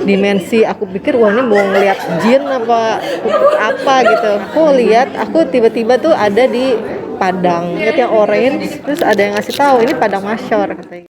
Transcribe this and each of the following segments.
dimensi. Aku pikir wah ini mau ngeliat jin apa gitu. Aku tiba-tiba tuh ada di Padang, lihat yang orange, terus ada yang ngasih tahu ini Padang Masyor katanya.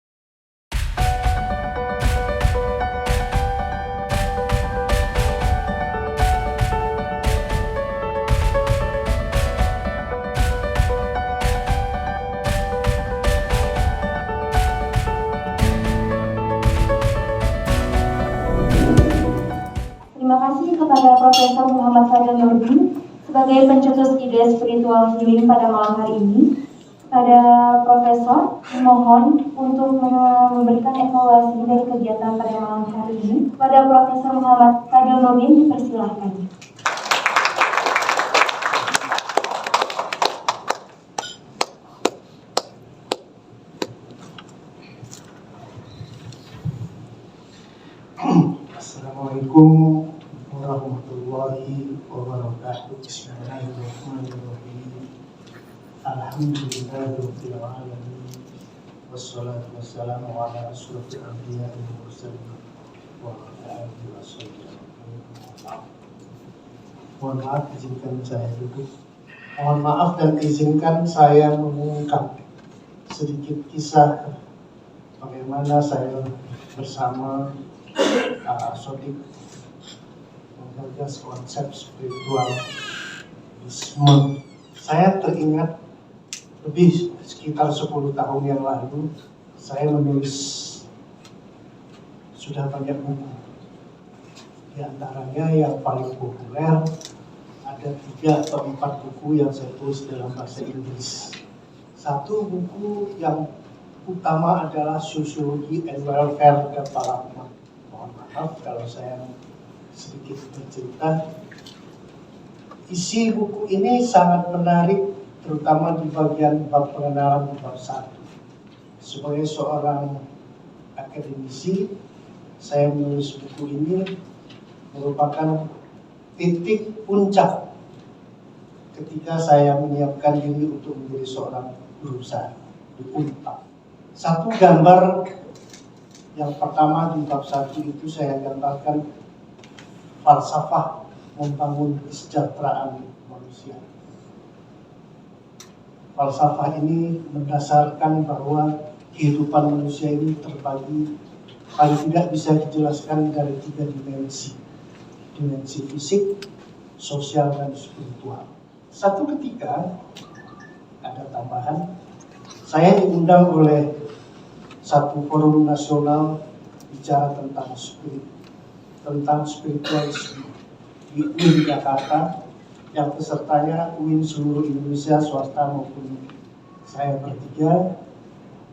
Terima kasih kepada Profesor Muhammad Fadil Nurdin sebagai pencetus ide spiritual healing pada malam hari ini. Pada Profesor, mohon untuk memberikan evaluasi dari kegiatan pada malam hari ini. Pada Profesor Muhammad Fadil Nurdin, dipersilahkan. Assalamualaikum warahmatullahi wabarakatuh. Bismillahirrahmanirrahim. Alhamdulillahirabbil alamin. Wassalatu wassalamu ala asyrofil anbiya'i wal mursalin wa ala alihi washabbihi. Mohon maaf, izinkan saya duduk. Mohon maaf dan izinkan saya mengungkap sedikit kisah bagaimana saya bersama Sodik menggagas konsep spiritualisme. Saya teringat lebih sekitar 10 tahun yang lalu saya menulis sudah banyak buku. Di antaranya yang paling populer ada 3 atau 4 buku yang saya tulis dalam bahasa Inggris. Satu buku yang utama adalah Sosiologi and Welfare Development. Mohon maaf kalau saya sedikit bercerita. Isi buku ini sangat menarik, terutama di bagian bab pengenalan bab 1. Sebagai seorang akademisi, saya menulis buku ini merupakan titik puncak ketika saya menyiapkan diri untuk menjadi seorang guru besar di Unpad. Satu gambar yang pertama di bab 1 itu saya gambarkan falsafah membangun kesejahteraan manusia. Falsafah ini mendasarkan bahwa kehidupan manusia ini terbagi paling tidak bisa dijelaskan dari 3 dimensi. Dimensi fisik, sosial, dan spiritual. Satu ketika ada tambahan, saya diundang oleh satu forum nasional bicara tentang spiritualisme di UIN Jakarta, yang pesertanya UIN seluruh Indonesia, swasta maupun saya bertiga,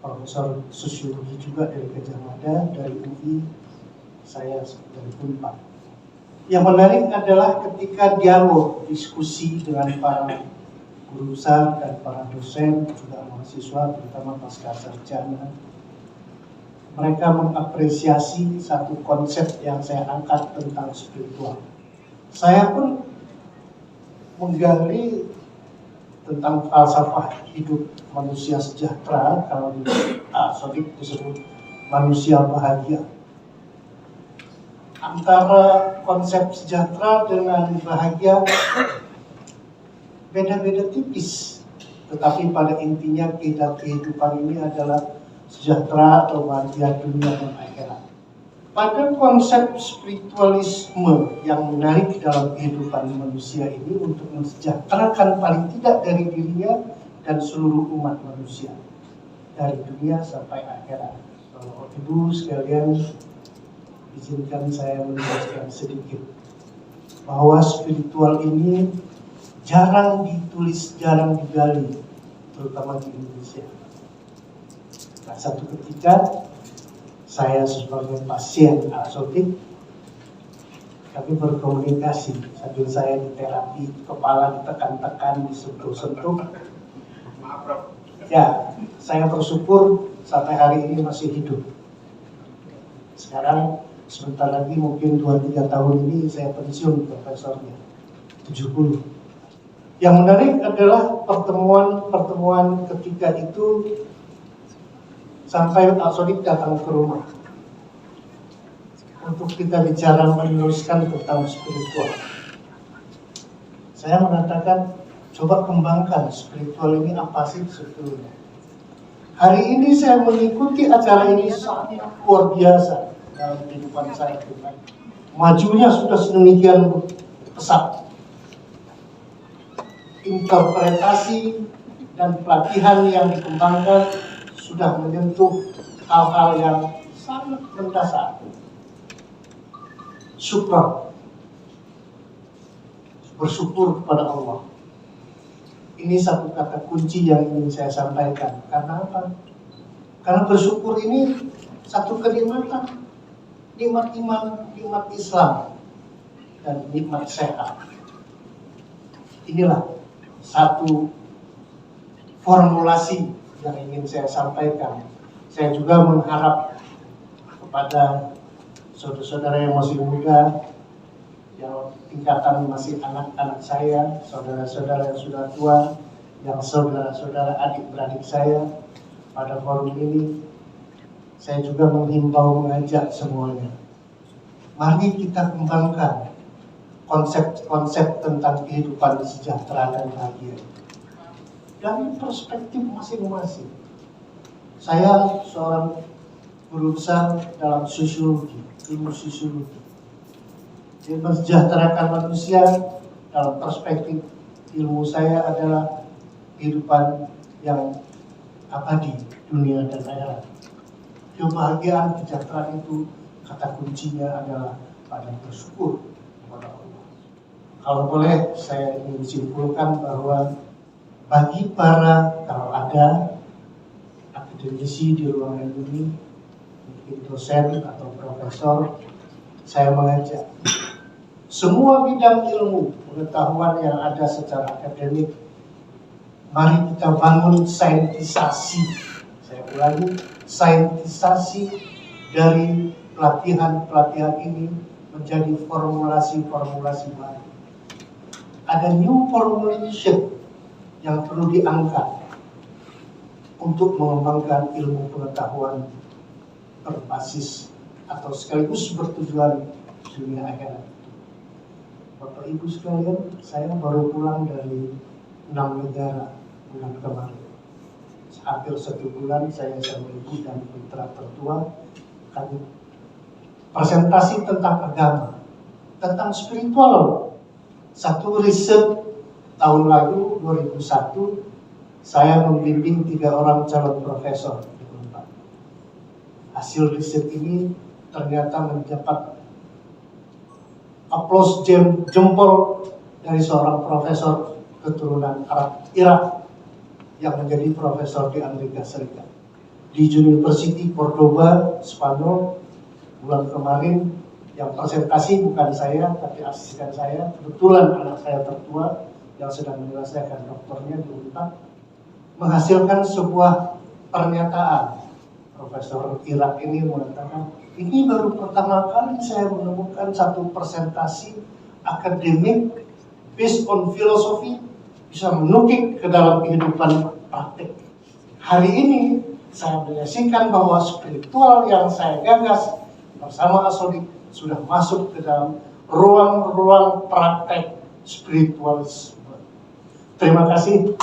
Profesor Sosiologi juga dari Gajah Mada, dari UI, saya dari Unpad. Yang menarik adalah ketika dialog diskusi dengan para guru besar dan para dosen, juga mahasiswa, terutama pasca sarjana, mereka mengapresiasi satu konsep yang saya angkat tentang spiritual. Saya pun menggali tentang falsafah hidup manusia sejahtera, kalau di Sodik disebut manusia bahagia. Antara konsep sejahtera dengan bahagia beda-beda tipis, tetapi pada intinya kehidupan ini adalah sejahtera atau bahagia dunia dan akhirat. Pada konsep spiritualisme yang menarik dalam kehidupan manusia ini untuk mensejahterakan paling tidak dari dirinya dan seluruh umat manusia, dari dunia sampai akhirat. Kalau Ibu sekalian, izinkan saya menjelaskan sedikit bahwa spiritual ini jarang ditulis, jarang digali, terutama di Indonesia. Nah, satu ketika saya sebagai pasien Sodik, kami berkomunikasi sambil saya di terapi, kepala ditekan-tekan, disentuh-sentuh. Maaf, Prof. Ya, saya bersyukur sampai hari ini masih hidup. Sekarang sebentar lagi mungkin 2-3 tahun ini saya pensiun profesornya, 70. Yang menarik adalah pertemuan ketika itu sampai Sodik datang ke rumah. untuk kita bicara meneruskan tentang spiritual. Saya mengatakan, coba kembangkan spiritual ini apa sih sebetulnya. Hari ini saya mengikuti acara ini sangat luar biasa dalam kehidupan saya. Majunya sudah sedemikian pesat. Interpretasi dan pelatihan yang dikembangkan sudah menyentuh hal-hal yang sangat mendasar. Syukur, bersyukur kepada Allah. Ini satu kata kunci yang ingin saya sampaikan. Karena apa? Karena bersyukur ini satu kenikmatan, nikmat iman, nikmat Islam, dan nikmat sehat. Inilah satu formulasi yang ingin saya sampaikan. Saya juga mengharap kepada saudara-saudara yang masih muda, yang tingkatan masih anak-anak saya, saudara-saudara yang sudah tua, yang saudara-saudara adik-beradik saya pada forum ini, saya juga menghimbau, mengajak semuanya. Mari kita kembangkan konsep-konsep tentang kehidupan sejahtera dan bahagia dari perspektif masing-masing. Saya seorang guru besar dalam sosiologi, ilmu sosiologi. Mensejahterakan manusia dalam perspektif ilmu saya adalah kehidupan yang abadi, dunia dan akhirat. Kebahagiaan, kesejahteraan itu kata kuncinya adalah pada bersyukur kepada Allah. Kalau boleh saya ingin simpulkan bahwa bagi para, kalau ada akademisi di ruangan ini, mungkin dosen atau profesor, saya mengajak semua bidang ilmu pengetahuan yang ada secara akademik, mari kita bangun saintisasi. Saya ulangi, saintisasi dari pelatihan-pelatihan ini menjadi formulasi-formulasi baru. Ada new formulation yang perlu diangkat untuk mengembangkan ilmu pengetahuan berbasis atau sekaligus bertujuan dunia akhirat. Bapak Ibu sekalian, saya baru pulang dari 6 negara bulan kemarin. Hampir 1 bulan saya sama ibu dan putra tertua kami presentasi tentang agama, tentang spiritual. Satu riset tahun lalu 2001 saya membimbing 3 orang calon profesor di Unpad. Hasil riset ini ternyata mendapat aplaus jempol dari seorang profesor keturunan Arab Irak yang menjadi profesor di Amerika Serikat. Di University Cordoba, Spanyol, bulan kemarin yang presentasi bukan saya, tapi asisten saya, kebetulan anak saya tertua yang sedang menyelesaikan doktornya di Unpad, menghasilkan sebuah pernyataan. Profesor Irak ini mengatakan, ini baru pertama kali saya menemukan satu presentasi akademik based on filosofi bisa menukik ke dalam kehidupan praktik. Hari ini saya menyaksikan bahwa spiritual yang saya gagas bersama Asodik sudah masuk ke dalam ruang-ruang praktek spiritualisme. Terima kasih.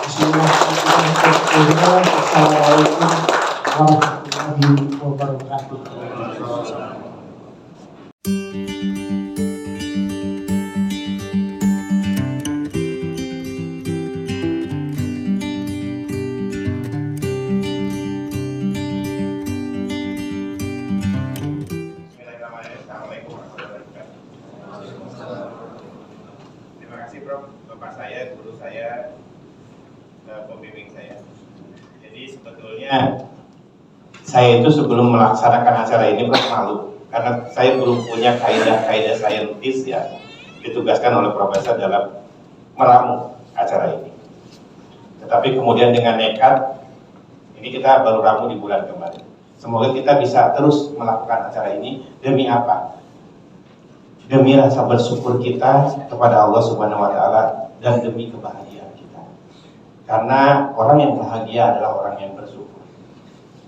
Assalamualaikum warahmatullahi wabarakatuh. Terima kasih Prof, Bapak saya, guru saya, pembimbing saya. Jadi sebetulnya saya itu sebelum melaksanakan acara ini Prof malu karena saya belum punya kaidah-kaidah saintis ya ditugaskan oleh Profesor dalam meramu acara ini. Tetapi kemudian dengan nekat, ini kita baru ramu di bulan kemarin. Semoga kita bisa terus melakukan acara ini demi apa? Demi rasa bersyukur kita kepada Allah Subhanahu wa Ta'ala dan demi kebahagiaan kita. Karena orang yang bahagia adalah orang yang bersyukur.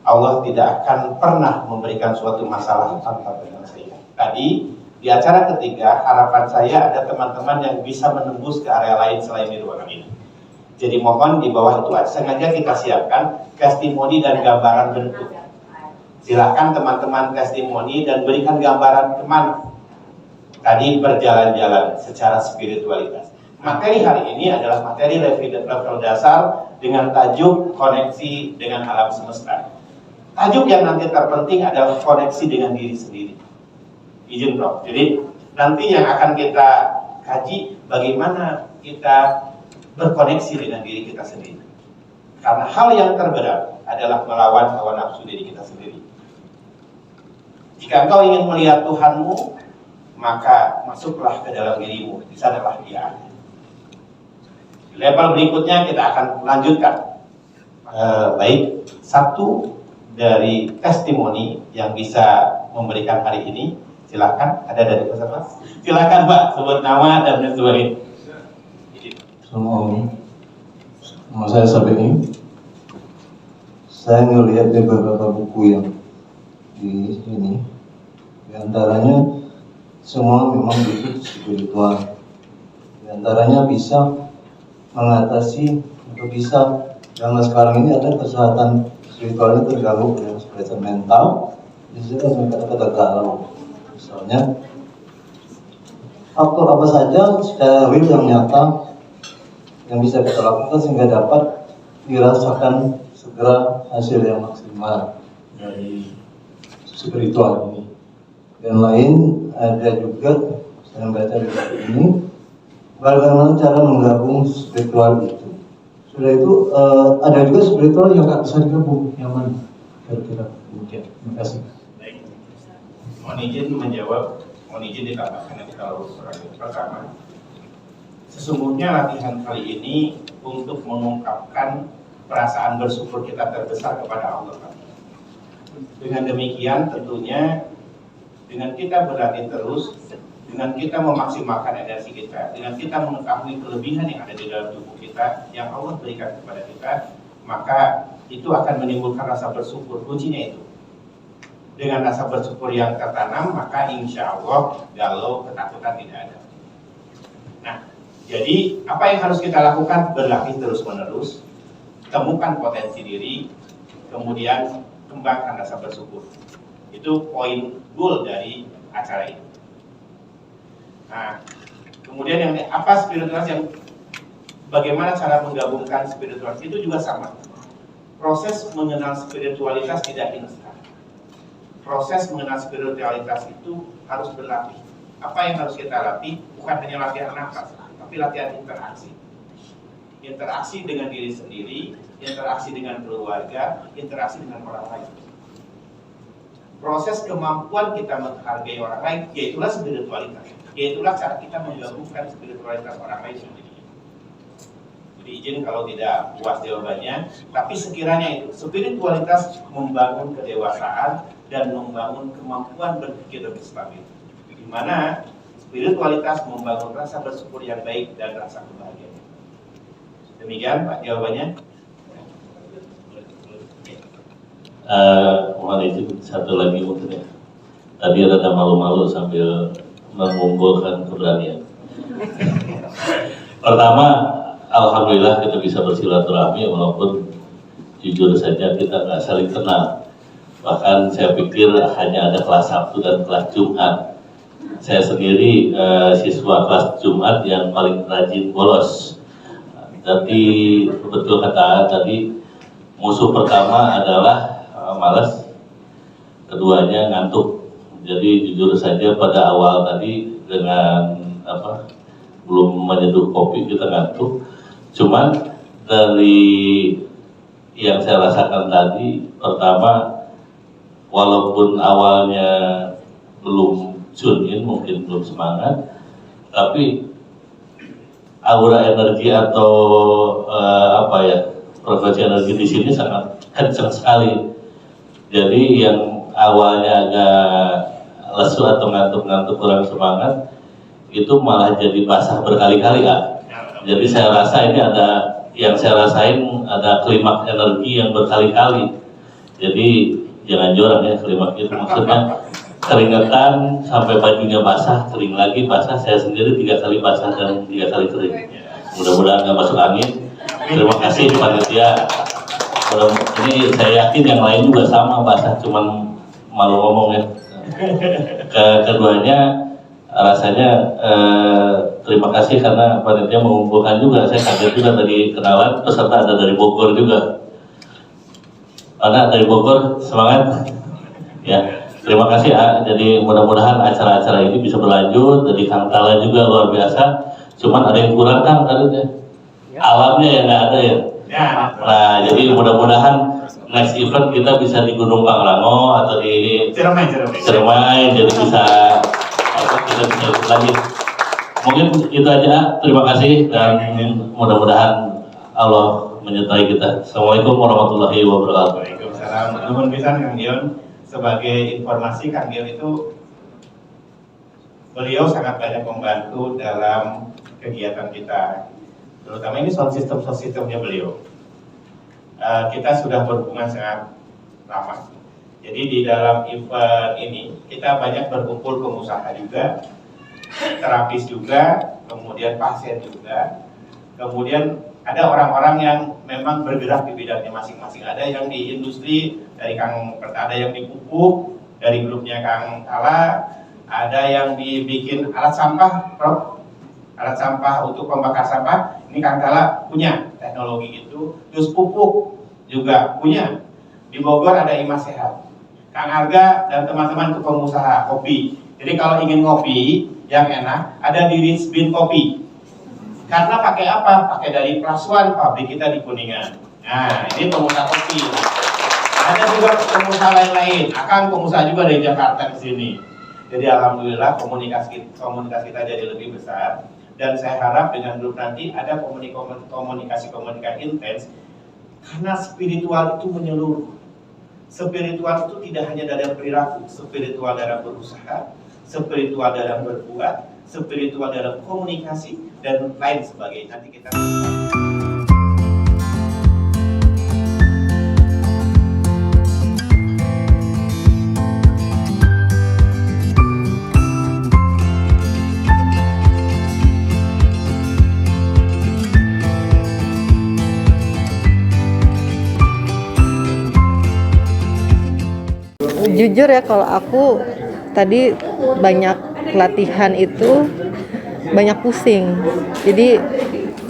Allah tidak akan pernah memberikan suatu masalah tanpa penyelesaian. tadi di acara ketiga, harapan saya ada teman-teman yang bisa menembus ke area lain selain di ruangan ini. Jadi mohon di bawah itu sengaja kita siapkan testimoni dan gambaran bentuk. Silakan teman-teman testimoni dan berikan gambaran kemana tadi berjalan-jalan secara spiritualitas. Materi hari ini adalah materi level dasar dengan tajuk koneksi dengan alam semesta. Tajuk yang nanti terpenting adalah koneksi dengan diri sendiri. Izin Prof. Jadi nanti yang akan kita kaji bagaimana kita berkoneksi dengan diri kita sendiri. Karena hal yang terberat adalah melawan hawa nafsu diri kita sendiri. Jika engkau ingin melihat Tuhanmu, maka masuklah ke dalam dirimu. Di sanalah Dia ada. Di level berikutnya kita akan lanjutkan. Baik, satu dari testimoni yang bisa memberikan hari ini, silakan. Ada dari peserta? Silakan Pak, sebut nama dan sebagainya. Assalamualaikum. Nama saya Sabeni. Saya ngelihat di beberapa buku yang di sini, di antaranya semua memang itu spiritual. Di antaranya bisa mengatasi atau bisa zaman sekarang ini ada kesehatan spiritual ini terganggu dengan kesehatan mental. Di situ kan kata-kata galau. Misalnya faktor apa saja secara real yang nyata yang bisa kita lakukan sehingga dapat dirasakan segera hasil yang maksimal dari spiritual ini. Dan lain ada juga saya baca di buku ini bagaimana cara menggabung spiritual itu. Sudah itu ada juga spiritual yang tak bisa digabung, yang mana? Kira-kira demikian. Terima kasih. Baik. Mohon izin menjawab, mohon izin ditambahkan nanti kalau pertama. Sesungguhnya latihan kali ini untuk mengungkapkan perasaan bersyukur kita terbesar kepada Allah. Dengan demikian tentunya dengan kita berlatih terus, dengan kita memaksimalkan energi kita, dengan kita mengetahui kelebihan yang ada di dalam tubuh kita yang Allah berikan kepada kita, maka itu akan menimbulkan rasa bersyukur. Kuncinya itu. Dengan rasa bersyukur yang tertanam, maka insya Allah galau, ketakutan tidak ada. Nah, jadi apa yang harus kita lakukan? Berlatih terus-menerus, temukan potensi diri, kemudian kembangkan rasa bersyukur. Itu poin goal dari acara ini. Nah, kemudian yang apa spiritualitas yang bagaimana cara menggabungkan spiritualitas itu juga sama. Proses mengenal spiritualitas tidak instan. Proses mengenal spiritualitas itu harus berlatih. Apa yang harus kita latih? Bukan hanya latihan nafas, tapi latihan interaksi. Interaksi dengan diri sendiri, interaksi dengan keluarga, interaksi dengan orang lain. Proses kemampuan kita menghargai orang lain, yaitulah spiritualitas. Yaitulah cara kita menggabungkan spiritualitas orang lain sendiri. Jadi izin kalau tidak puas jawabannya, tapi sekiranya itu spiritualitas membangun kedewasaan dan membangun kemampuan berpikir lebih stabil. Di mana spiritualitas membangun rasa bersyukur yang baik dan rasa kebahagiaan. Demikian Pak jawabannya. Mohon izin satu lagi mungkin ya. Tadi rada malu-malu sambil mengumpulkan keberanian. Pertama, alhamdulillah kita bisa bersilaturahmi walaupun jujur saja kita nggak saling kenal. Bahkan saya pikir hanya ada kelas Sabtu dan kelas Jumat. Saya sendiri siswa kelas Jumat yang paling rajin bolos. Tapi betul kata tadi, musuh pertama adalah malas, keduanya ngantuk. Jadi jujur saja pada awal tadi dengan belum menyeduh kopi kita ngantuk. Cuman dari yang saya rasakan tadi, pertama walaupun awalnya belum tune in, mungkin belum semangat, tapi aura energi atau frekuensi energi di sini sangat kencang sekali. Jadi yang awalnya agak lesu atau ngantuk-ngantuk kurang semangat, itu malah jadi basah berkali-kali ya. Jadi saya rasa ini yang saya rasain ada klimaks energi yang berkali-kali. Jadi jangan jorang ya klimaks itu, maksudnya keringetan sampai bajunya basah, kering lagi, basah. Saya sendiri 3 kali basah dan 3 kali kering. Mudah-mudahan nggak masuk angin. Terima kasih panitia. Ini saya yakin yang lain juga sama basah, cuman malu ngomong ya. Keduanya rasanya terima kasih karena panitia mengumpulkan juga. Saya kaget juga tadi kenalan peserta ada dari Bogor juga. Karena dari Bogor semangat ya. Terima kasih ya. Jadi mudah-mudahan acara-acara ini bisa berlanjut. Jadi Kang Tala juga luar biasa. Cuman ada yang kurang kan tadi ya. Alamnya yang nggak ada ya. Nah jadi mudah-mudahan next event kita bisa di Gunung Pangrango atau di Ciremai. Jadi bisa kita bisa ikut lagi. Mungkin itu aja. Terima kasih dan mudah-mudahan Allah menyertai kita. Assalamualaikum warahmatullahi wabarakatuh. Waalaikumsalam. Nuhun pisan Kang Dion. Sebagai informasi, Kang Dion itu beliau sangat banyak membantu dalam kegiatan kita, terutama ini sound systemnya beliau. Kita sudah berhubungan sangat lama. Jadi di dalam event ini kita banyak berkumpul pengusaha juga, terapis juga, kemudian pasien juga, kemudian ada orang-orang yang memang bergerak di bidangnya masing-masing. Ada yang di industri, dari Kang Perta, ada yang di pupuk, dari grupnya Kang Tala, ada yang dibikin alat sampah, Prof. Alat sampah untuk pembakar sampah, ini Kang Tala punya teknologi itu. Terus pupuk juga punya. Di Bogor ada Imas Sehat. Kang Arga dan teman-teman itu pengusaha kopi. Jadi kalau ingin ngopi yang enak, ada di Rich Bean Kopi. Karena pakai apa? Pakai dari Plaswan, pabrik kita di Kuningan. Nah, ini pengusaha kopi. Ada juga pengusaha lain-lain. Akang pengusaha juga dari Jakarta ke sini. Jadi alhamdulillah komunikasi kita jadi lebih besar. Dan saya harap dengan grup nanti ada komunikasi intens. Karena spiritual itu menyeluruh. Spiritual itu tidak hanya dalam perilaku, spiritual dalam berusaha, spiritual dalam berbuat, spiritual dalam komunikasi, dan lain sebagainya. Nanti kita jujur ya, kalau aku tadi banyak latihan itu banyak pusing. Jadi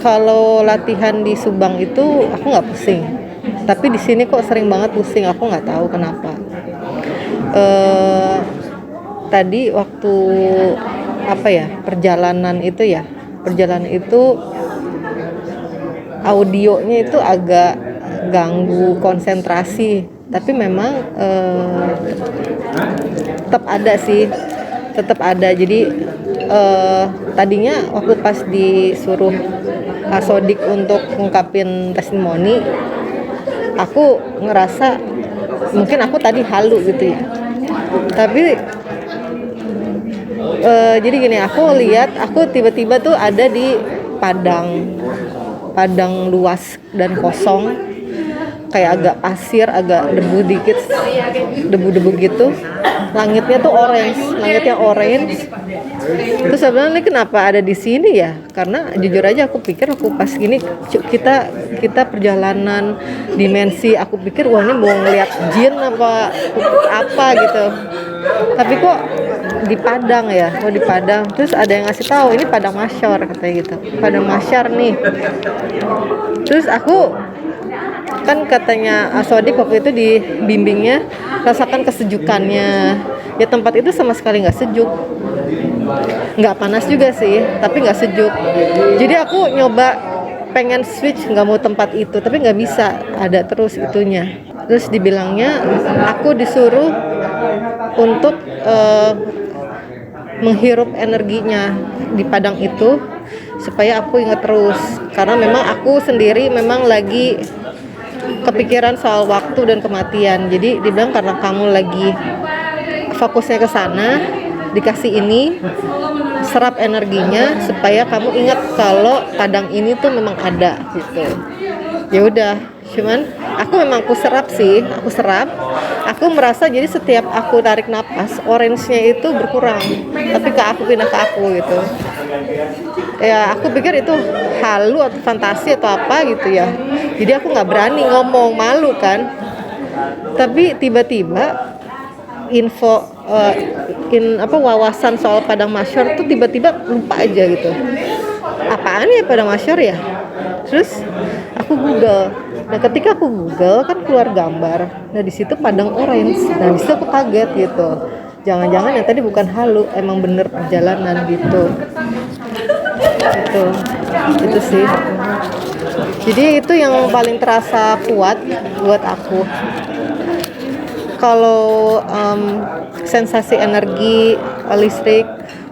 kalau latihan di Subang itu aku nggak pusing, tapi di sini kok sering banget pusing. Aku nggak tahu kenapa. Tadi waktu perjalanan itu audionya itu agak ganggu konsentrasi. Tapi memang tetap ada. Jadi tadinya waktu pas disuruh Sodik untuk ngungkapin testimoni, aku ngerasa mungkin aku tadi halu gitu ya. Tapi jadi gini, aku tiba-tiba tuh ada di padang luas dan kosong, kayak agak pasir, agak debu dikit, debu-debu gitu. Langitnya orange. Terus sebenarnya kenapa ada di sini ya? Karena jujur aja aku pikir pas gini kita perjalanan dimensi, aku pikir wah ini mau ngeliat jin apa gitu. Tapi kok di Padang ya? Di Padang. Terus ada yang ngasih tahu ini Padang Masyar katanya gitu. Padang Masyar nih. Terus aku kan katanya Sodik waktu itu di bimbingnya rasakan kesejukannya. Ya tempat itu sama sekali nggak sejuk, nggak panas juga sih, tapi nggak sejuk. Jadi aku nyoba pengen switch nggak mau tempat itu, tapi nggak bisa, ada terus itunya. Terus dibilangnya aku disuruh untuk menghirup energinya di Padang itu supaya aku ingat terus. Karena memang aku sendiri memang lagi kepikiran soal waktu dan kematian. Jadi dibilang karena kamu lagi fokusnya ke sana, dikasih ini, serap energinya supaya kamu ingat kalau Padang ini tuh memang ada gitu. Ya udah, cuman aku serap aku merasa jadi setiap aku tarik napas orange-nya itu berkurang, tapi aku pindah ke aku gitu. Ya aku pikir itu halu atau fantasi atau apa gitu ya, jadi aku nggak berani ngomong, malu kan. Tapi tiba-tiba wawasan soal padang masyar tuh tiba-tiba lupa aja gitu. Apaan ya padang masyar ya? Terus aku Google. Nah ketika aku Google kan keluar gambar. Nah di situ padang orange. Nah di situ aku kaget gitu. Jangan-jangan yang tadi bukan halu, emang bener perjalanan gitu. Itu sih. Jadi itu yang paling terasa kuat buat aku. Kalau sensasi energi listrik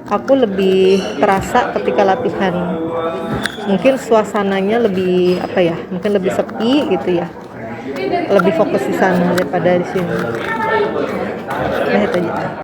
aku lebih terasa ketika latihan. Mungkin suasananya lebih mungkin lebih sepi gitu ya. Lebih fokus di sana daripada di sini. Nah itu aja.